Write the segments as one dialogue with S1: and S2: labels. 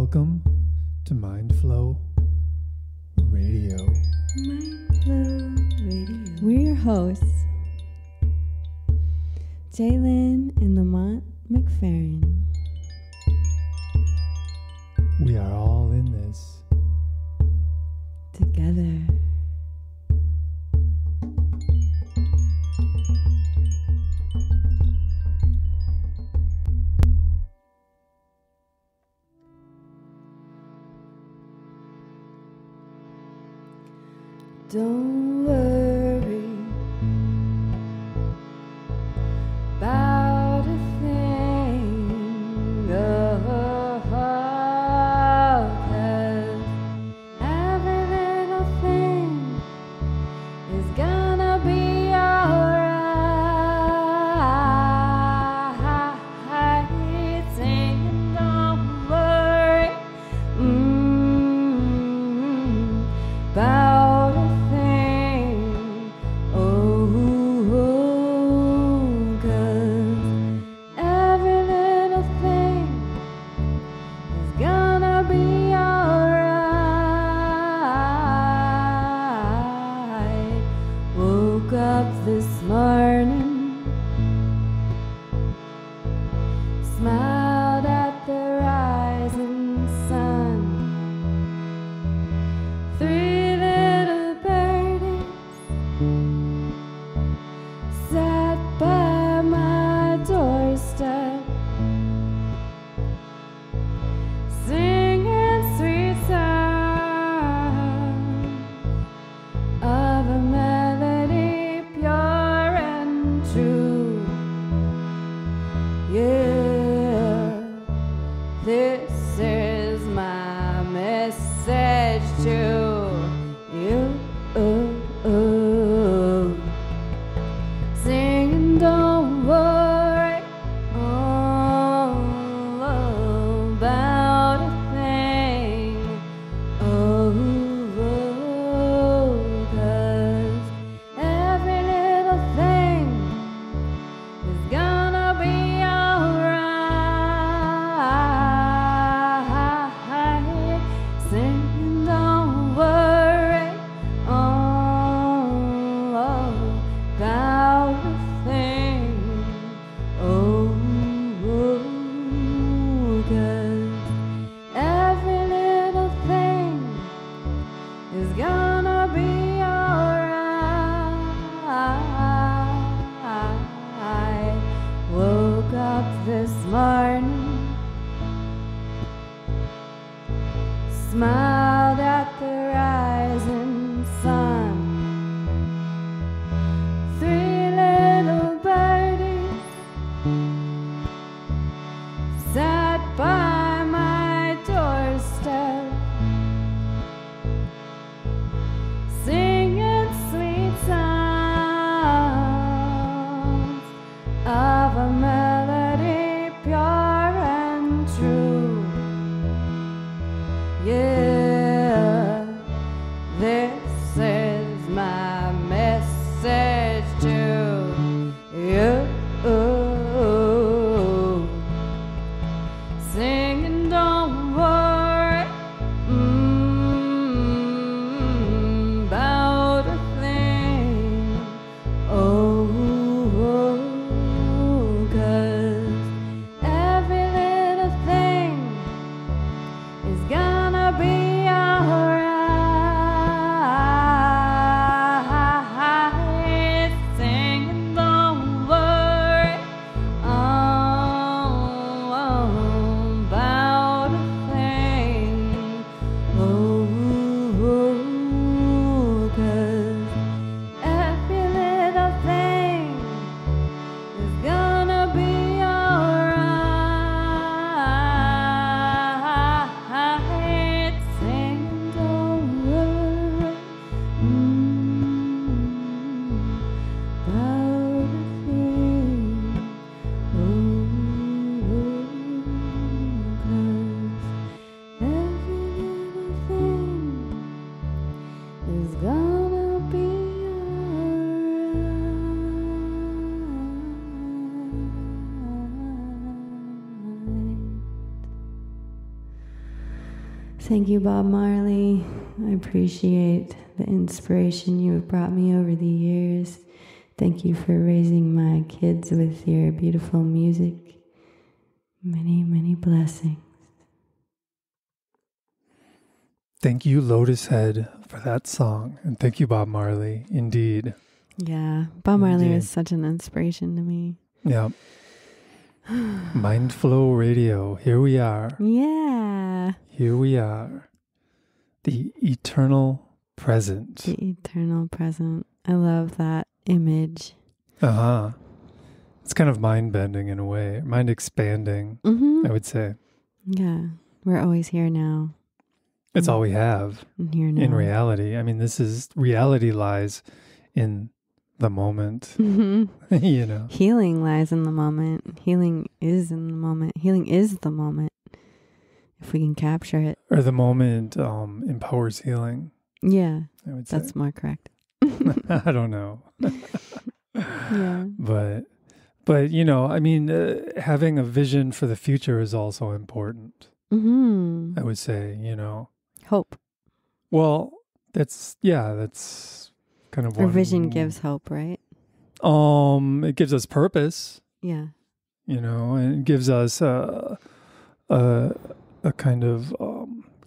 S1: Welcome to Mindflow Radio.
S2: Mindflow Radio.
S3: We're your hosts, Jai Lynn and Lamont McPheron.
S1: We are all in this
S3: Together. Don't worry about a thing, cause every little thing is gonna be alright. Sing, don't worry about a thing, cause every little thing is gonna be alright. Woke up this morning, smiled at the rising sun. 3 little birdies sat by my doorstep, singing sweet songs of a melody pure and true. Yeah, this is my message to you. Singing, don't worry about a thing, cause every little thing is gonna be alright. Singing, don't worry about a thing, cause every little thing is gonna be alright. Woke up this morning, smiled at the rising sun. 3 little birdies sat by my doorstep, singing sweet songs of a melody pure and true. Yeah, Thank you, Bob Marley. I appreciate the inspiration you have brought me over the years. Thank you for raising my kids with your beautiful music. Many, many blessings.
S1: Thank you, Lotus Head, for that song. And thank you, Bob Marley. Indeed.
S3: Yeah, Bob Marley
S1: Indeed.
S3: was such an inspiration to me.
S1: Yeah. Mindflow Radio. Here we are.
S3: Yeah.
S1: Here we are. The eternal present.
S3: The eternal present. I love that image.
S1: Uh-huh. It's kind of mind-bending in a way. Mind-expanding, I would say.
S3: Yeah. We're always here now.
S1: It's all we have
S3: Here now.
S1: in reality. I mean, reality lies in the moment, you know.
S3: Healing lies in the moment. Healing is in the moment. Healing is the moment. If we can capture it.
S1: Or the moment empowers healing.
S3: Yeah.
S1: I would say.
S3: That's more correct.
S1: I don't know.
S3: Yeah.
S1: But you know, I mean, having a vision for the future is also important. I would say, you know.
S3: Hope.
S1: Well, that's kind of
S3: Our vision gives hope, right?
S1: It gives us purpose.
S3: Yeah.
S1: You know, and it gives us a kind of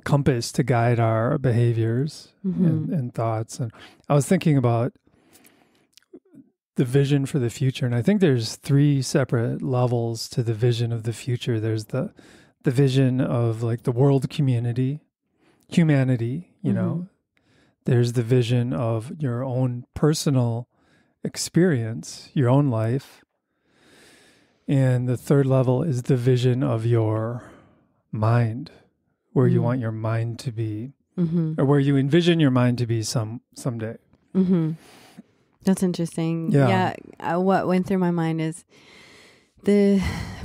S1: compass to guide our behaviors and thoughts. And I was thinking about the vision for the future, and I think there's 3 separate levels to the vision of the future. There's the vision of like the world humanity, you know. There's the vision of your own personal experience, your own life. And the 3rd level is the vision of your mind, where you want your mind to be, or where you envision your mind to be someday.
S3: That's interesting.
S1: Yeah.
S3: What went through my mind is the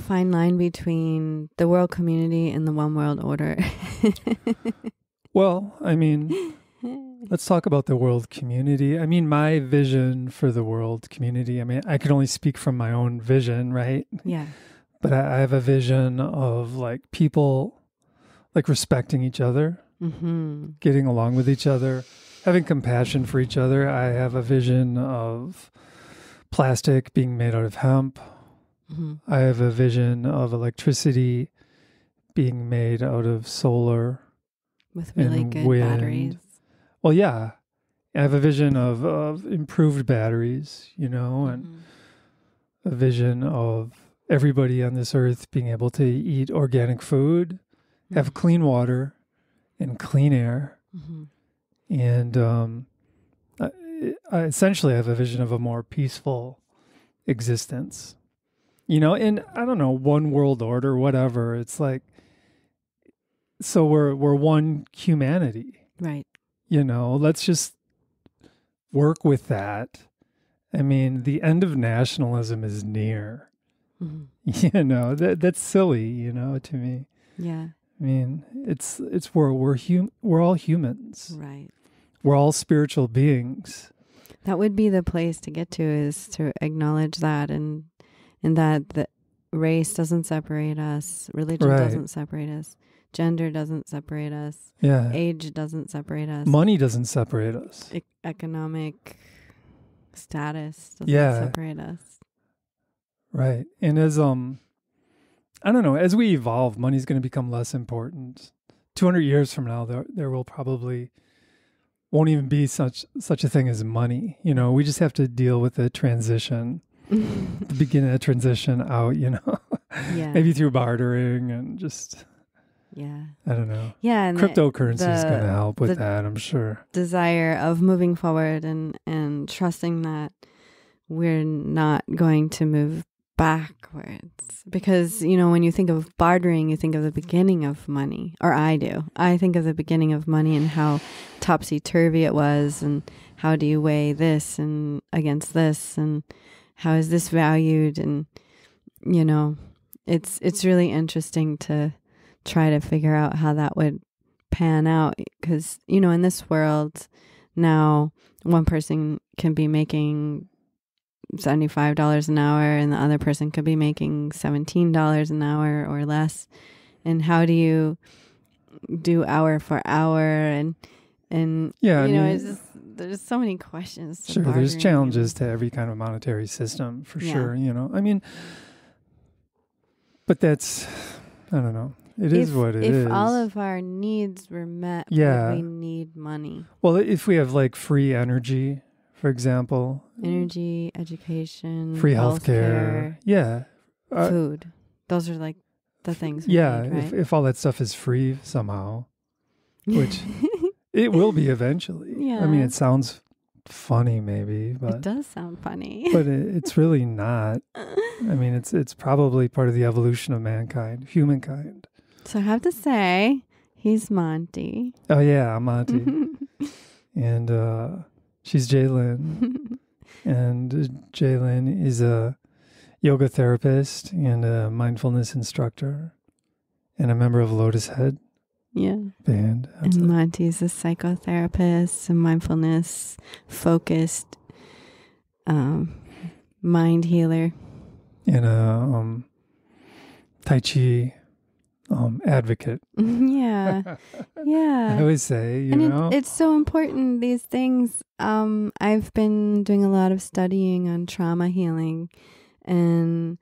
S3: fine line between the world community and the one world order.
S1: Well, I mean, let's talk about the world community. I mean, my vision for the world community, I mean, I can only speak from my own vision, right?
S3: Yeah.
S1: But I have a vision of like people like respecting each other, getting along with each other, having compassion for each other. I have a vision of plastic being made out of hemp. I have a vision of electricity being made out of solar.
S3: With really good
S1: wind.
S3: batteries.
S1: Well, yeah. I have a vision of improved batteries, you know, and a vision of everybody on this earth being able to eat organic food, have clean water and clean air. And I essentially have a vision of a more peaceful existence. You know, and I don't know, one world order, whatever. It's like, so we're one humanity.
S3: Right.
S1: You know, let's just work with that. I mean, the end of nationalism is near. You know, that's silly, you know, to me.
S3: Yeah.
S1: I mean, it's we're all humans.
S3: Right.
S1: We're all spiritual beings.
S3: That would be the place to get to, is to acknowledge that, and that the race doesn't separate us, religion doesn't separate us, gender doesn't separate us, age doesn't separate us,
S1: money doesn't separate us,
S3: economic status doesn't separate us.
S1: Right. And as I don't know, as we evolve, money's going to become less important. 200 years from now, there will probably won't even be such a thing as money. You know, we just have to deal with the transition, the beginning of the transition out, you know, maybe through bartering and just, I don't know.
S3: Yeah. And
S1: cryptocurrency is going to help with that, I'm sure.
S3: Desire of moving forward and trusting that we're not going to move backwards, because, you know, when you think of bartering, you think of the beginning of money, or I do. I think of the beginning of money and how topsy-turvy it was, and how do you weigh this and against this, and how is this valued, and, you know, it's really interesting to try to figure out how that would pan out, because, you know, in this world now, one person can be making $75 an hour and the other person could be making $17 an hour or less. And how do you do hour for hour and
S1: Yeah,
S3: it's just, there's so many questions.
S1: Sure, there's challenges to every kind of monetary system for sure. But that's, I don't know. It is what it is.
S3: If all of our needs were met, would we need money?
S1: Well, if we have like free energy, for example.
S3: Energy, education,
S1: free healthcare. Yeah.
S3: Food. Those are like the things.
S1: Need,
S3: right?
S1: if all that stuff is free somehow, which it will be eventually.
S3: Yeah.
S1: I mean, it sounds funny maybe, but
S3: it does sound funny.
S1: But it's really not. I mean, it's probably part of the evolution of mankind, humankind.
S3: So I have to say, he's Monty.
S1: Oh yeah, I'm Monty. And she's Jai Lynn. And Jai Lynn is a yoga therapist and a mindfulness instructor and a member of Lotus band.
S3: And Monty's a psychotherapist, a mindfulness focused mind healer.
S1: And a Tai Chi advocate.
S3: Yeah.
S1: I always say, you know.
S3: It's so important, these things. I've been doing a lot of studying on trauma healing and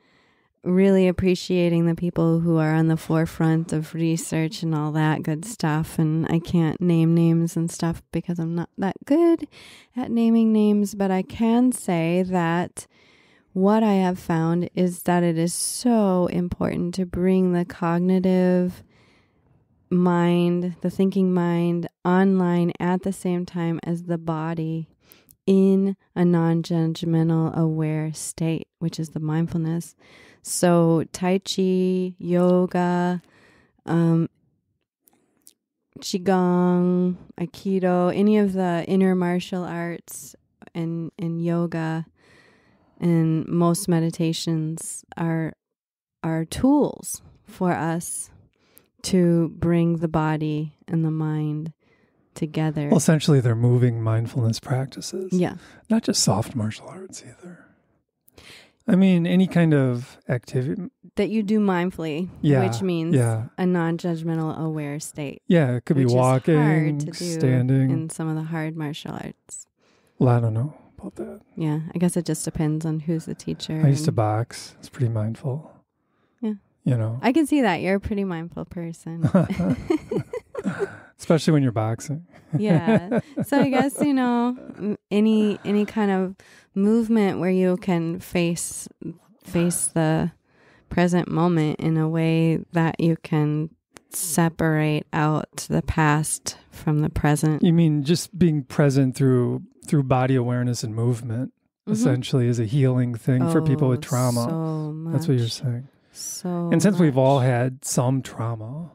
S3: really appreciating the people who are on the forefront of research and all that good stuff. And I can't name names and stuff because I'm not that good at naming names, but I can say that what I have found is that it is so important to bring the cognitive mind, the thinking mind, online at the same time as the body in a non-judgmental aware state, which is the mindfulness. So Tai Chi, yoga, Qigong, Aikido, any of the inner martial arts and yoga and most meditations are tools for us to bring the body and the mind together.
S1: Well, essentially, they're moving mindfulness practices.
S3: Yeah.
S1: Not just soft martial arts either. I mean, any kind of activity.
S3: That you do mindfully, which means a non-judgmental aware state.
S1: Yeah, it could be walking,
S3: hard to do
S1: standing.
S3: in some of the hard martial arts.
S1: Well, I don't know about that.
S3: Yeah, I guess it just depends on who's the teacher.
S1: I used to box. It's pretty mindful.
S3: Yeah.
S1: You know.
S3: I can see that. You're a pretty mindful person.
S1: Especially when you're boxing.
S3: Yeah. So I guess, any kind of movement where you can face the present moment in a way that you can separate out the past from the present.
S1: You mean just being present through body awareness and movement, essentially, is a healing thing for people with trauma.
S3: So much.
S1: That's what you're saying.
S3: And
S1: since we've all had some trauma,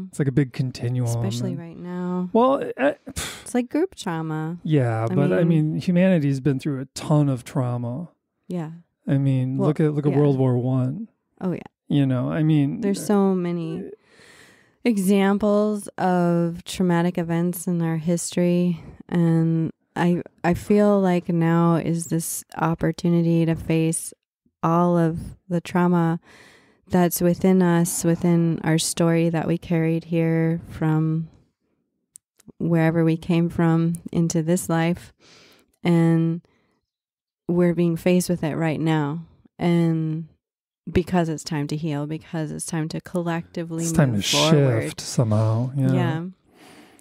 S1: it's like a big continuum.
S3: Especially right now.
S1: Well,
S3: it's like group trauma.
S1: Yeah, I mean, humanity's been through a ton of trauma.
S3: Yeah.
S1: I mean, look at World War I.
S3: Oh yeah.
S1: I mean,
S3: there's so many examples of traumatic events in our history, and I feel like now is this opportunity to face all of the trauma that's within us, within our story that we carried here from wherever we came from into this life. And we're being faced with it right now. And because it's time to heal, because it's time to collectively move forward. It's time to
S1: shift somehow. Yeah.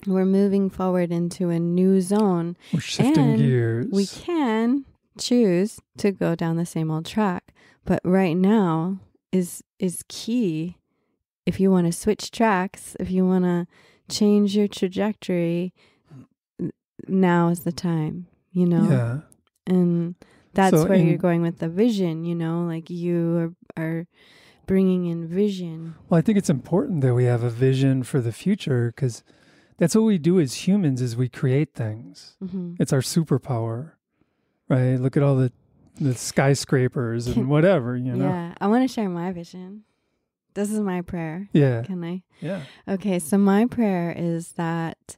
S3: We're moving forward into a new zone.
S1: We're shifting gears.
S3: We can choose to go down the same old track. But right now is key. If you want to switch tracks, if you want to change your trajectory, now is the time,
S1: Yeah.
S3: And that's where you're going with the vision, like you are bringing in vision.
S1: Well, I think it's important that we have a vision for the future, because that's what we do as humans, is we create things. Mm-hmm. It's our superpower, right? Look at all the skyscrapers and whatever,
S3: Yeah, I want to share my vision. This is my prayer.
S1: Yeah.
S3: Can I?
S1: Yeah.
S3: Okay, so my prayer is that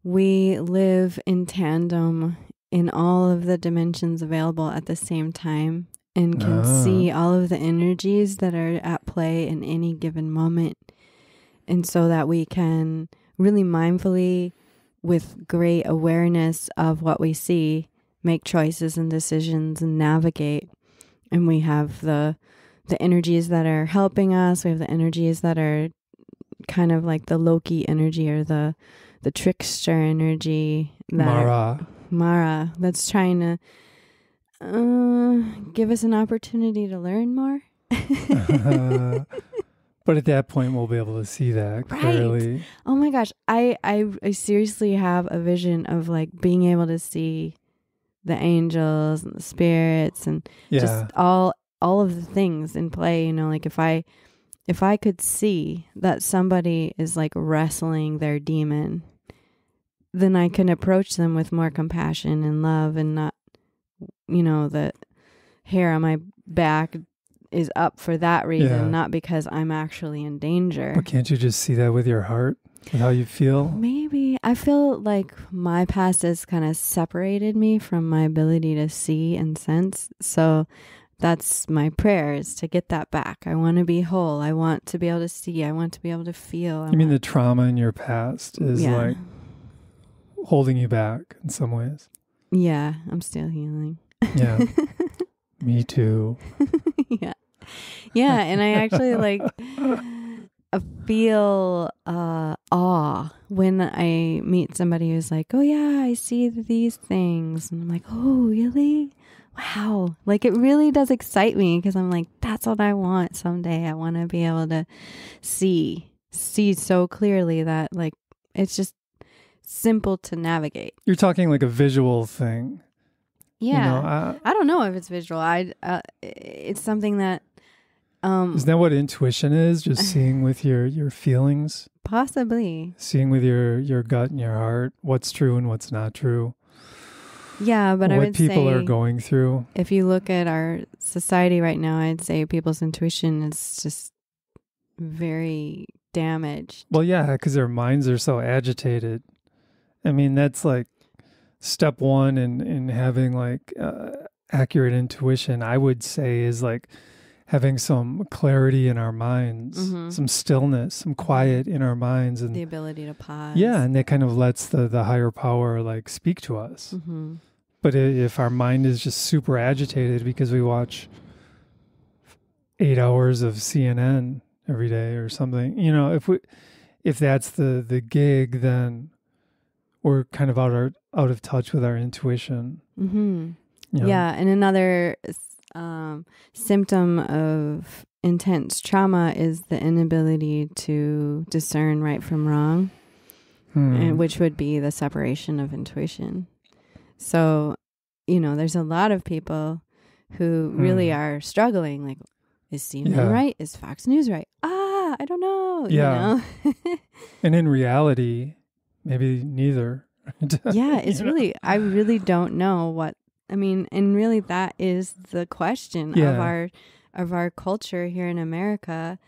S3: we live in tandem in all of the dimensions available at the same time and can see all of the energies that are at play in any given moment. And so that we can really mindfully, with great awareness of what we see, make choices and decisions and navigate. And we have the energies that are helping us. We have the energies that are kind of like the Loki energy, or the trickster energy. Mara, that's trying to give us an opportunity to learn more.
S1: But at that point, we'll be able to see that clearly.
S3: Right. Oh my gosh. I seriously have a vision of like being able to see the angels and the spirits and just all of the things in play. You know, like if I could see that somebody is like wrestling their demon, then I can approach them with more compassion and love, and not, you know, the hair on my back is up for that reason, not because I'm actually in danger.
S1: But can't you just see that with your heart, with how you feel?
S3: Maybe. I feel like my past has kind of separated me from my ability to see and sense. So that's my prayer, is to get that back. I want to be whole. I want to be able to see. I want to be able to feel.
S1: You mean the trauma in your past is like holding you back in some ways?
S3: Yeah, I'm still healing.
S1: Yeah. Me too.
S3: Yeah, and I actually like feel awe when I meet somebody who's like, oh yeah, I see these things, and I'm like, oh really? Wow. Like it really does excite me, because I'm like, that's what I want someday. I want to be able to see so clearly that like it's just simple to navigate.
S1: You're talking like a visual thing.
S3: Yeah.
S1: You know,
S3: I don't know if it's visual. It's something that
S1: isn't that what intuition is? Just seeing with your feelings?
S3: Possibly.
S1: Seeing with your gut and your heart what's true and what's not true.
S3: Yeah, but I would say
S1: what people are going through.
S3: If you look at our society right now, I'd say people's intuition is just very damaged.
S1: Well, yeah, because their minds are so agitated. I mean, that's like step one in having like accurate intuition, I would say, is like having some clarity in our minds, some stillness, some quiet in our minds, and
S3: the ability to pause.
S1: Yeah, and that kind of lets the higher power like speak to us. But if our mind is just super agitated because we watch 8 hours of CNN every day or something, you know, if that's the gig, then we're kind of out of touch with our intuition. You know?
S3: Yeah, and another symptom of intense trauma is the inability to discern right from wrong, and which would be the separation of intuition. So, you know, there's a lot of people who really are struggling. Like, is CNN right? Is Fox News right? I don't know.
S1: Yeah.
S3: You know?
S1: And in reality, maybe neither.
S3: Yeah, it's really, I really don't know what, I mean, and really that is the question of our culture here in America.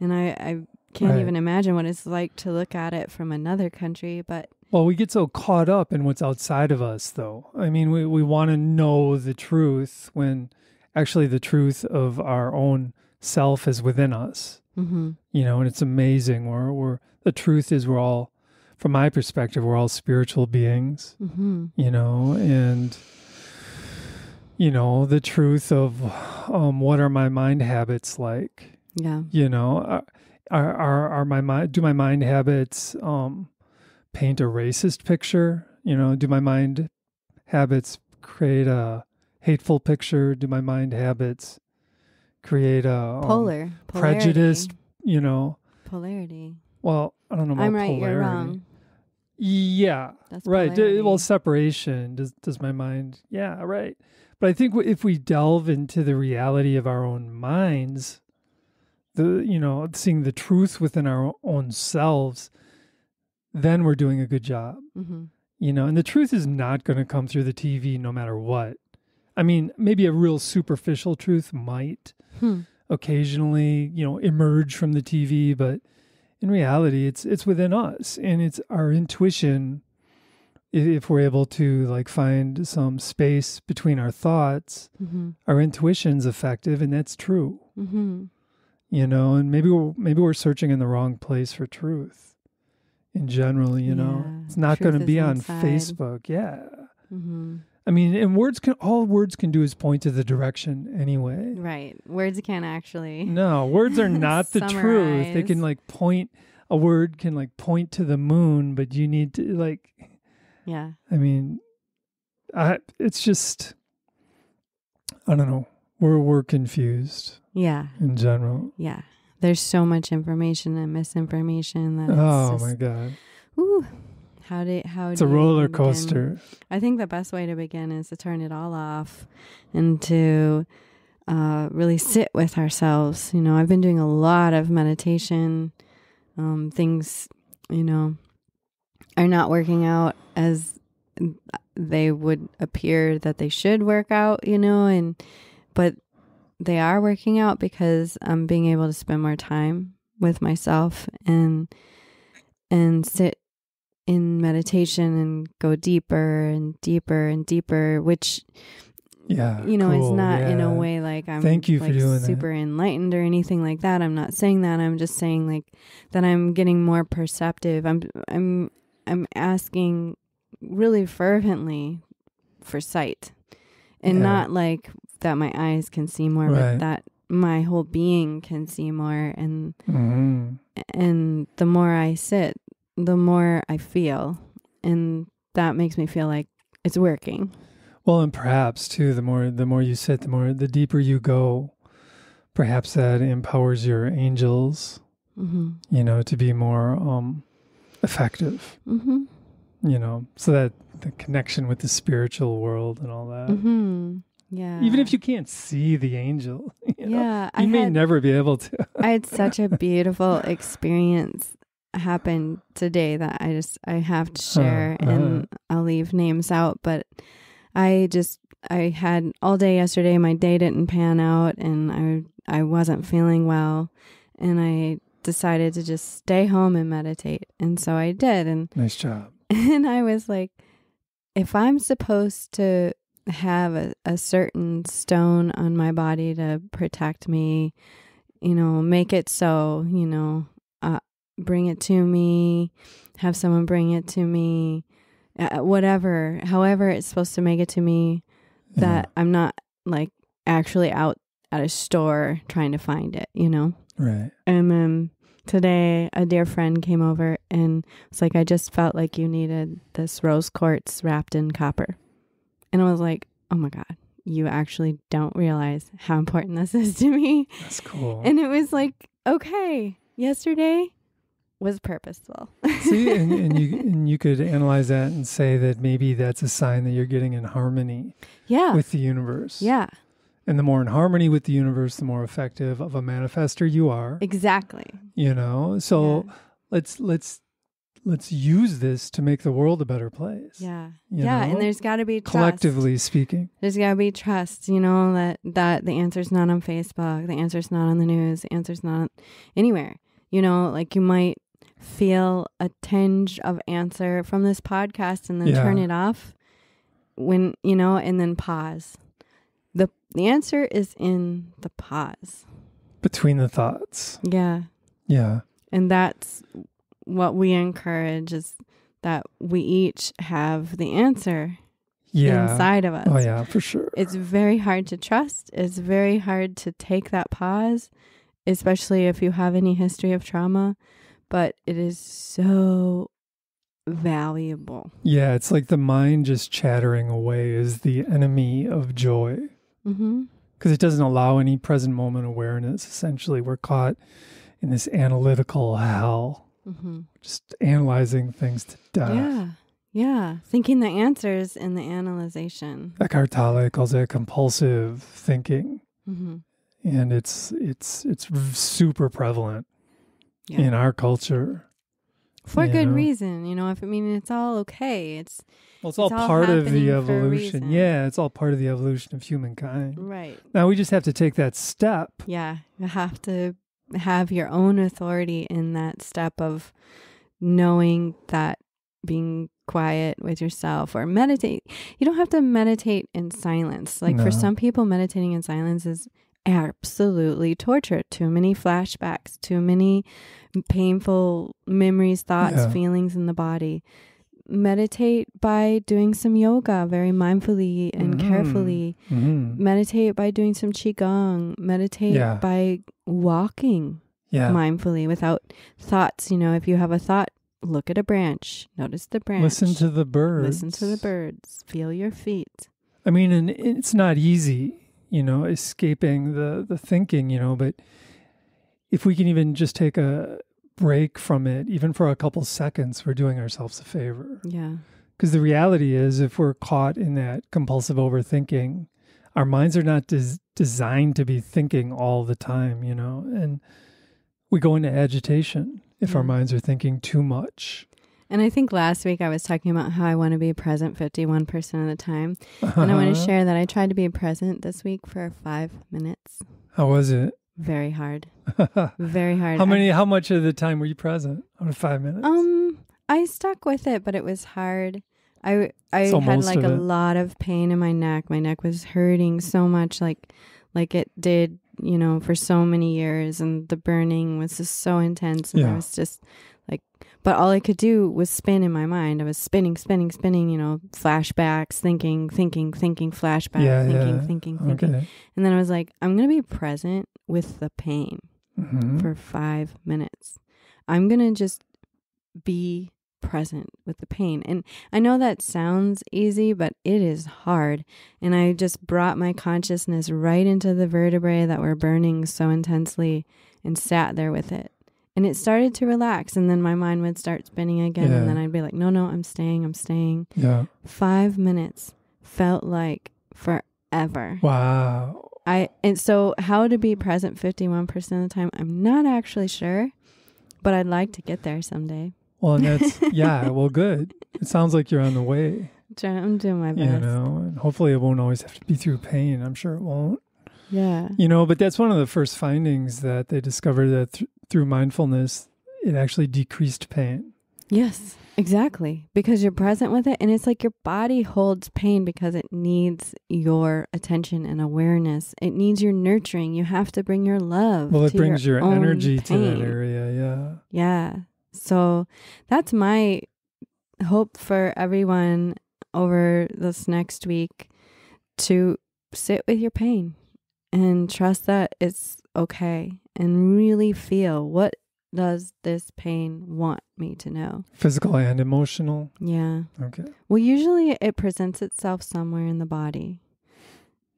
S3: And I can't even imagine what it's like to look at it from another country, but.
S1: Well, we get so caught up in what's outside of us, though. I mean, we want to know the truth when actually the truth of our own self is within us. You know, and it's amazing. The truth is we're all, from my perspective, we're all spiritual beings, you know, and, you know, the truth of what are my mind habits like?
S3: Yeah.
S1: You know, do my mind habits paint a racist picture? You know, do my mind habits create a hateful picture? Do my mind habits create a prejudiced, you know?
S3: Polarity.
S1: Well, I don't know about
S3: I'm right,
S1: polarity.
S3: you're wrong.
S1: Yeah,
S3: that's
S1: right.
S3: Polarity.
S1: Well, separation. Does my mind? Yeah, right. But I think if we delve into the reality of our own minds, seeing the truth within our own selves, then we're doing a good job. You know, and the truth is not going to come through the TV no matter what. I mean, maybe a real superficial truth might occasionally, you know, emerge from the TV, but in reality, it's within us, and it's our intuition. If we're able to like find some space between our thoughts, our intuition's effective, and that's true. You know, and maybe we're searching in the wrong place for truth. in general, you know.
S3: Yeah.
S1: It's not
S3: Truth
S1: going to
S3: is
S1: be on
S3: inside.
S1: Facebook. Yeah.
S3: Mm-hmm.
S1: I mean, and all words can do is point to the direction anyway.
S3: Right. Words can't actually.
S1: No, words are not the truth. They can
S3: Summarize.
S1: a word can point to the moon, but you need to
S3: Yeah.
S1: I mean, it's just, I don't know. We're confused
S3: Yeah.
S1: in general.
S3: Yeah. There's so much information and misinformation that
S1: Oh my God.
S3: Ooh, it's
S1: a roller coaster.
S3: I think the best way to begin is to turn it all off and to really sit with ourselves. You know, I've been doing a lot of meditation. Things, you know, are not working out as they would appear that they should work out, you know, but they are working out because I'm being able to spend more time with myself and sit in meditation and go deeper and deeper and deeper, which, you know,
S1: cool.
S3: it's not
S1: Yeah.
S3: in a way like I'm
S1: Thank you for doing
S3: super enlightened or anything like that. I'm not saying that. I'm just saying like that I'm getting more perceptive. I'm asking really fervently for sight and not like that my eyes can see more, but that my whole being can see more. And and the more I sit, the more I feel, and that makes me feel like it's working.
S1: Well, and perhaps too, the more you sit, the deeper you go. Perhaps that empowers your angels, you know, to be more effective. You know, so that the connection with the spiritual world and all that.
S3: Yeah.
S1: Even if you can't see the angel, you know, you may never be able to.
S3: I had such a beautiful experience happen today that I have to share, and I'll leave names out, but I had all day yesterday. My day didn't pan out, and I wasn't feeling well, and I decided to just stay home and meditate, and so I did. And
S1: nice job.
S3: And I was like, if I'm supposed to have a certain stone on my body to protect me, you know, make it so, you know, bring it to me, have someone bring it to me, whatever, however it's supposed to make it to me, that I'm not like actually out at a store trying to find it, you know?
S1: Right.
S3: And then today a dear friend came over and was like, I just felt like you needed this rose quartz wrapped in copper. And I was like, oh my God, you actually don't realize how important this is to me.
S1: That's cool.
S3: And it was like, okay, yesterday was purposeful.
S1: See, and you could analyze that and say that maybe that's a sign that you're getting in harmony with the universe.
S3: Yeah.
S1: And the more in harmony with the universe, the more effective of a manifester you are.
S3: Exactly.
S1: You know, so let's use this to make the world a better place.
S3: Yeah.
S1: You know?
S3: And there's got to be trust.
S1: Collectively speaking.
S3: There's got to be trust, you know, that the answer's not on Facebook, the answer's not on the news, the answer's not anywhere. You know, like you might feel a tinge of answer from this podcast and then turn it off when, you know, and then pause. The answer is in the pause.
S1: Between the thoughts.
S3: Yeah.
S1: Yeah.
S3: And that's what we encourage, is that we each have the answer inside of us.
S1: Oh, yeah, for sure.
S3: It's very hard to trust. It's very hard to take that pause, especially if you have any history of trauma. But it is so valuable.
S1: Yeah, it's like the mind just chattering away is the enemy of joy. Because it doesn't allow any present moment awareness. Essentially, we're caught in this analytical hell, just analyzing things to death.
S3: Yeah. Thinking the answers in the analyzation.
S1: Eckhart Tolle calls it compulsive thinking. And it's super prevalent in our culture.
S3: For good reason, you know. It's all okay. It's
S1: all part of the evolution. Yeah, it's all part of the evolution of humankind.
S3: Right.
S1: Now we just have to take that step.
S3: Yeah, you have to have your own authority in that step of knowing that, being quiet with yourself or meditate. You don't have to meditate in silence. Like for some people, meditating in silence is absolutely torture. Too many flashbacks, too many painful memories, thoughts, feelings in the body. Meditate by doing some yoga very mindfully and carefully. Meditate by doing some qigong. Meditate by walking mindfully without thoughts. You know, if you have a thought, look at a branch. Notice the branch.
S1: Listen to the birds.
S3: Listen to the birds. Feel your feet.
S1: I mean, and it's not easy, you know, escaping the thinking, you know, but if we can even just take a break from it, even for a couple seconds, we're doing ourselves a favor.
S3: Yeah.
S1: Because the reality is, if we're caught in that compulsive overthinking, our minds are not designed to be thinking all the time, you know, and we go into agitation if our minds are thinking too much.
S3: And I think last week I was talking about how I want to be present 51% of the time. And I want to share that I tried to be present this week for 5 minutes.
S1: How was it?
S3: Very hard. Very hard.
S1: How much of the time were you present out of 5 minutes?
S3: I stuck with it, but it was hard. I had like a lot of pain in my neck. My neck was hurting so much, like it did, you know, for so many years, and the burning was just so intense, and I was just like, but all I could do was spin in my mind. I was spinning, you know, flashbacks, thinking, flashback, thinking.
S1: Okay.
S3: And then I was like, I'm going to be present with the pain for 5 minutes. I'm going to just be present with the pain. And I know that sounds easy, but it is hard. And I just brought my consciousness right into the vertebrae that were burning so intensely and sat there with it. And it started to relax, and then my mind would start spinning again, and then I'd be like, no, I'm staying. Yeah. 5 minutes felt like forever.
S1: Wow.
S3: And so how to be present 51% of the time, I'm not actually sure, but I'd like to get there someday.
S1: Well, and that's, well, good. It sounds like you're on the way.
S3: I'm doing my best.
S1: You know, and hopefully it won't always have to be through pain. I'm sure it won't.
S3: Yeah.
S1: You know, but that's one of the first findings that they discovered, that through mindfulness, it actually decreased pain.
S3: Yes, exactly. Because you're present with it, and it's like your body holds pain because it needs your attention and awareness. It needs your nurturing. You have to bring your love.
S1: Well, it brings your energy
S3: pain.
S1: to that area. Yeah.
S3: Yeah. So that's my hope for everyone over this next week, to sit with your pain and trust that it's okay, and really feel, what does this pain want me to know? Physical and emotional? Yeah. Okay. Well, usually it presents itself somewhere in the body.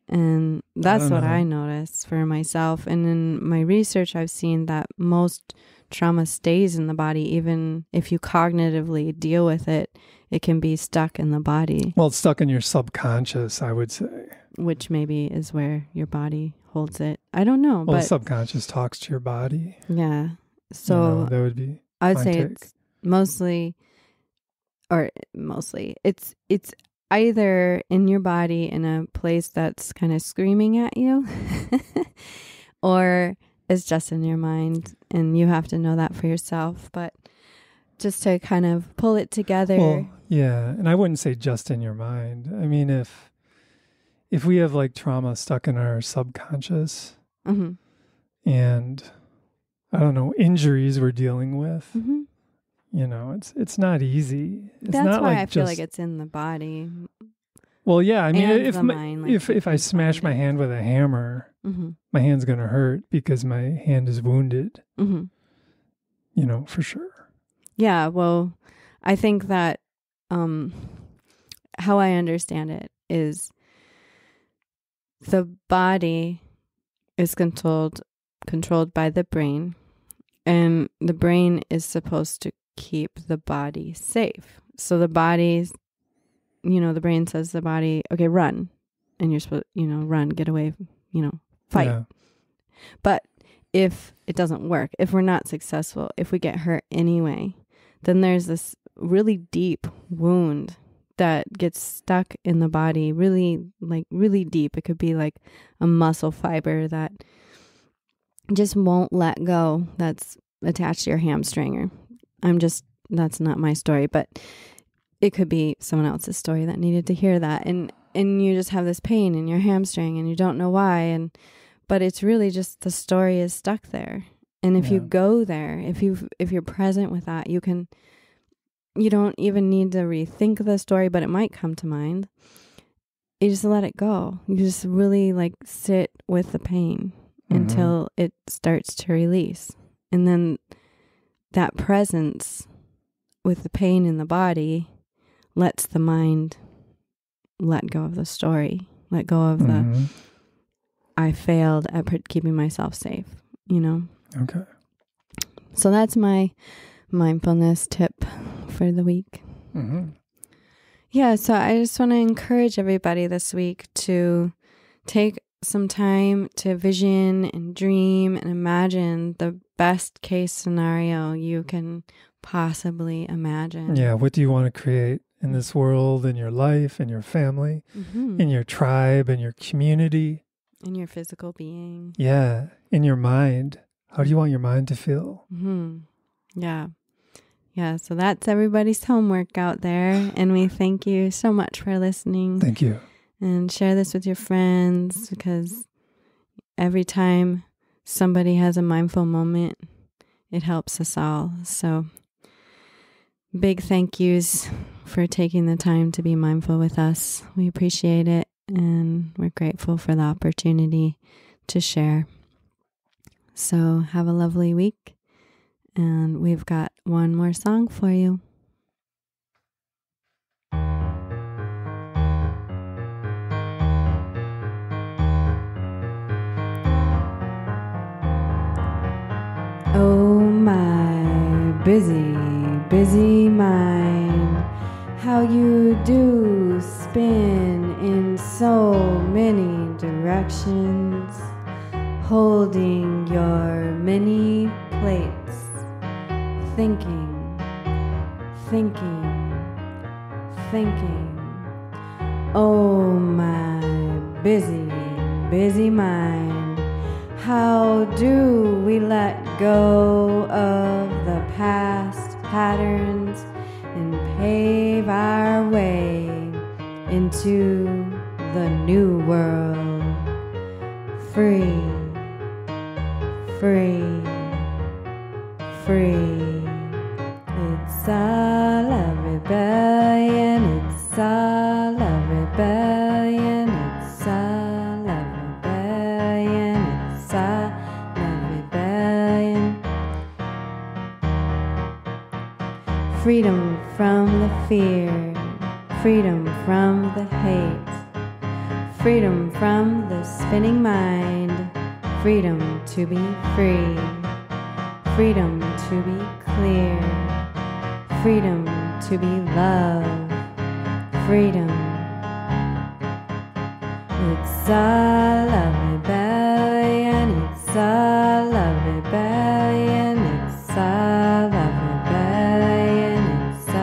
S3: And that's what I noticed for myself. And in my research, I've seen that most trauma stays in the body. Even if you cognitively deal with it, it can be stuck in the body.
S1: Well, it's stuck in your subconscious, I would say. Which
S3: maybe is where your body holds it. I don't know.
S1: Well, the subconscious talks to your body.
S3: Yeah. So
S1: that would be
S3: I would say it's mostly it's either in your body in a place that's kind of screaming at you, or it's just in your mind, and you have to know that for yourself. But just to kind of pull it together.
S1: Well, yeah, and I wouldn't say just in your mind. I mean, if we have like trauma stuck in our subconscious, and I don't know, injuries we're dealing with, you know, it's not easy.
S3: That's not why I feel like it's in the body.
S1: Well, yeah, I mean, if I smash my hand with a hammer, my hand's going to hurt because my hand is wounded, you know, for sure.
S3: Yeah, well, I think that how I understand it is the body is controlled by the brain, and the brain is supposed to keep the body safe. So the body's, you know, the brain says to the body, okay, run. And you're supposed, you know, run, get away, you know, fight. Yeah. But if it doesn't work, if we're not successful, if we get hurt anyway, then there's this really deep wound that gets stuck in the body, really deep. It could be like a muscle fiber that just won't let go, that's attached to your hamstring. That's not my story, but it could be someone else's story that needed to hear that. And you just have this pain in your hamstring and you don't know why. but it's really just the story is stuck there. And if you go there, if you're present with that, you don't even need to rethink the story, but it might come to mind. You just let it go. You just really like sit with the pain until it starts to release. And then that presence with the pain in the body lets the mind let go of the story, let go of the I failed at keeping myself safe,
S1: Okay.
S3: So that's my mindfulness tip for the week. Yeah, so I just want to encourage everybody this week to take some time to vision and dream and imagine the best case scenario you can possibly imagine.
S1: Yeah, what do you want to create in this world, in your life, in your family, in your tribe, in your community?
S3: In your physical being.
S1: Yeah, in your mind. How do you want your mind to feel?
S3: Yeah. Yeah, so that's everybody's homework out there. And we thank you so much for listening.
S1: Thank you.
S3: And share this with your friends, because every time somebody has a mindful moment, it helps us all. So big thank yous for taking the time to be mindful with us. We appreciate it, and we're grateful for the opportunity to share. So have a lovely week, and we've got one more song for you. Oh, my busy, busy mind, how you do spin in so many directions, holding your many plates, thinking, thinking, thinking. Oh, my busy, busy mind, how do we let go of the past patterns and pave our way into the new world? Free, free, free. It's a love rebellion, it's a love rebellion, it's a love rebellion, it's a love rebellion. Freedom from the fear, freedom from the hate, freedom from the spinning mind, freedom to be free, freedom to be clear, freedom to be love, freedom. It's a love rebellion, it's a love rebellion, it's a love rebellion, it's a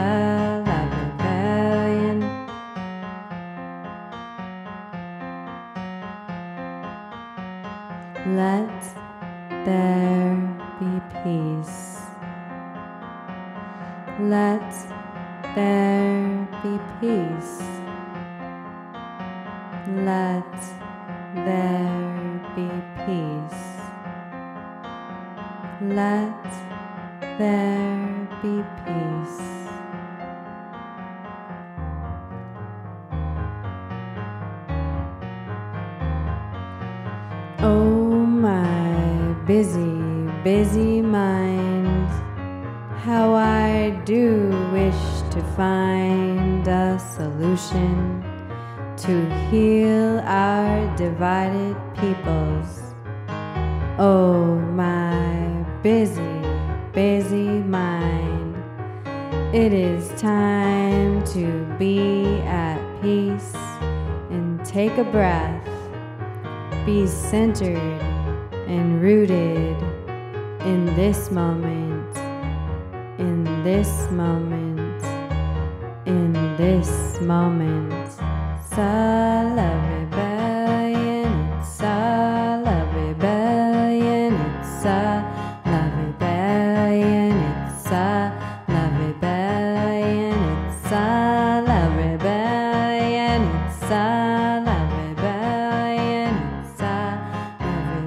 S3: love rebellion. Let there be peace. Let there be peace. Let there be peace. Let there be peace. Oh, my busy, busy mind, how I do wish to find a solution to heal our divided peoples. Oh, my busy, busy mind, it is time to be at peace and take a breath. Be centered and rooted in this moment, in this moment, in this moment. It's a love rebellion, it's a love rebellion, it's a love rebellion, it's a love rebellion, it's a love rebellion, it's a love rebellion, it's a love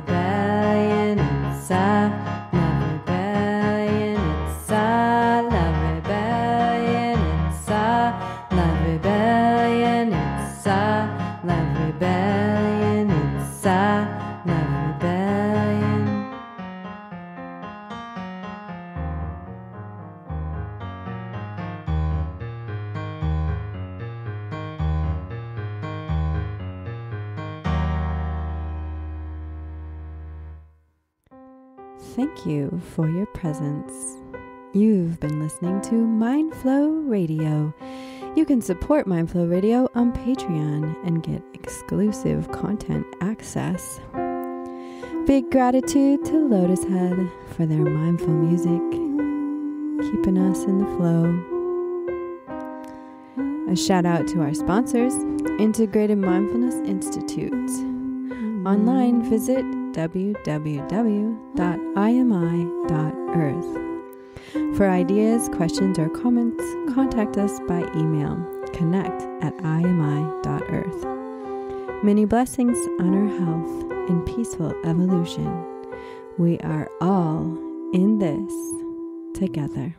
S3: thank you for your presence. You've been listening to Mindflow Radio. You can support Mindflow Radio on Patreon and get exclusive content access. Big gratitude to Lotus Head for their mindful music, keeping us in the flow. A shout out to our sponsors, Integrated Mindfulness Institute. Online, visit www.imi.earth. For ideas, questions, or comments, contact us by email, connect@imi.earth. Many blessings on our health and peaceful evolution. We are all in this together.